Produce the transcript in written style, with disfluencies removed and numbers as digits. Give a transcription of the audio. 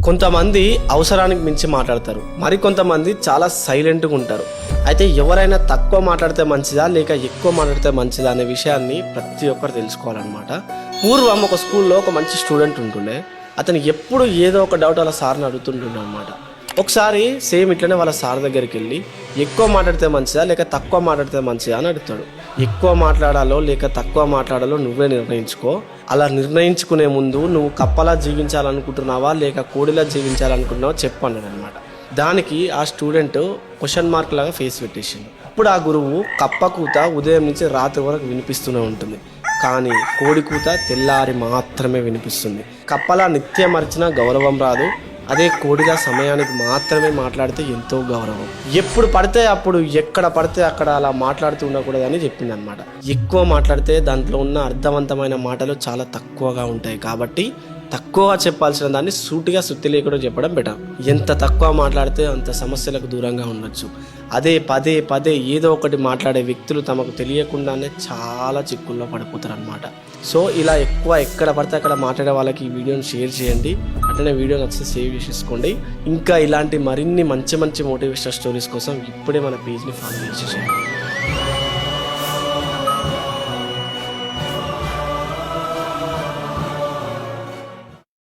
కొంతమంది అవసరానికి మించి మాట్లాడతారు, మరి కొంతమంది చాలా సైలెంట్గా ఉంటారు. అయితే ఎవరైనా తక్కువ మాట్లాడితే మంచిదా లేక ఎక్కువ మాట్లాడితే మంచిదా అనే విషయాన్ని ప్రతి ఒక్కరు తెలుసుకోవాలన్నమాట. పూర్వం ఒక స్కూల్లో ఒక మంచి స్టూడెంట్ ఉంటుండే. అతను ఎప్పుడు ఏదో ఒక డౌట్ వాళ్ళ సార్ని అడుగుతుంటుండే అనమాట. ఒకసారి సేమ్ ఇట్లనే వాళ్ళ సార్ దగ్గరికి వెళ్ళి ఎక్కువ మాట్లాడితే మంచిదా లేక తక్కువ మాట్లాడితే మంచిదా అని అడుగుతాడు. ఎక్కువ మాట్లాడాలో లేక తక్కువ మాట్లాడాలో నువ్వే నిర్ణయించుకో. అలా నిర్ణయించుకునే ముందు నువ్వు కప్పలా జీవించాలనుకుంటున్నావా లేక కోడిలా జీవించాలనుకుంటున్నావా చెప్పు అన్నాడు అనమాట. దానికి ఆ స్టూడెంట్ క్వశ్చన్ మార్క్ లాగా ఫేస్ పెట్టేసింది. ఇప్పుడు ఆ గురువు కప్ప కూత ఉదయం నుంచి రాత్రి వరకు వినిపిస్తూనే ఉంటుంది, కానీ కోడి కూత తెల్లారి మాత్రమే వినిపిస్తుంది. కప్పలా నిత్యం మరిచినా గౌరవం రాదు, అదే కోడిగా సమయానికి మాత్రమే మాట్లాడితే ఎంతో గౌరవం. ఎప్పుడు పడితే అప్పుడు ఎక్కడ పడితే అక్కడ అలా మాట్లాడుతూ ఉండకూడదని చెప్పింది అనమాట. ఎక్కువ మాట్లాడితే దాంట్లో ఉన్న అర్థవంతమైన మాటలు చాలా తక్కువగా ఉంటాయి. కాబట్టి తక్కువగా చెప్పాల్సిన దాన్ని సూటిగా సుత్తి లేకుండా చెప్పడం బెటర్. ఎంత తక్కువ మాట్లాడితే అంత సమస్యలకు దూరంగా ఉండొచ్చు. అదే పదే పదే ఏదో ఒకటి మాట్లాడే వ్యక్తులు తమకు తెలియకుండానే చాలా చిక్కుల్లో పడిపోతారు అనమాట. సో ఇలా ఎక్కువ ఎక్కడ పడితే అక్కడ మాట్లాడే వాళ్ళకి ఈ వీడియోని షేర్ చేయండి. అట్లనే వీడియో నచ్చితే సేవ్ చేసేసుకోండి. ఇంకా ఇలాంటి మరిన్ని మంచి మంచి మోటివేషనల్ స్టోరీస్ కోసం ఇప్పుడే మన పేజ్ని ఫాలో చేసేయండి.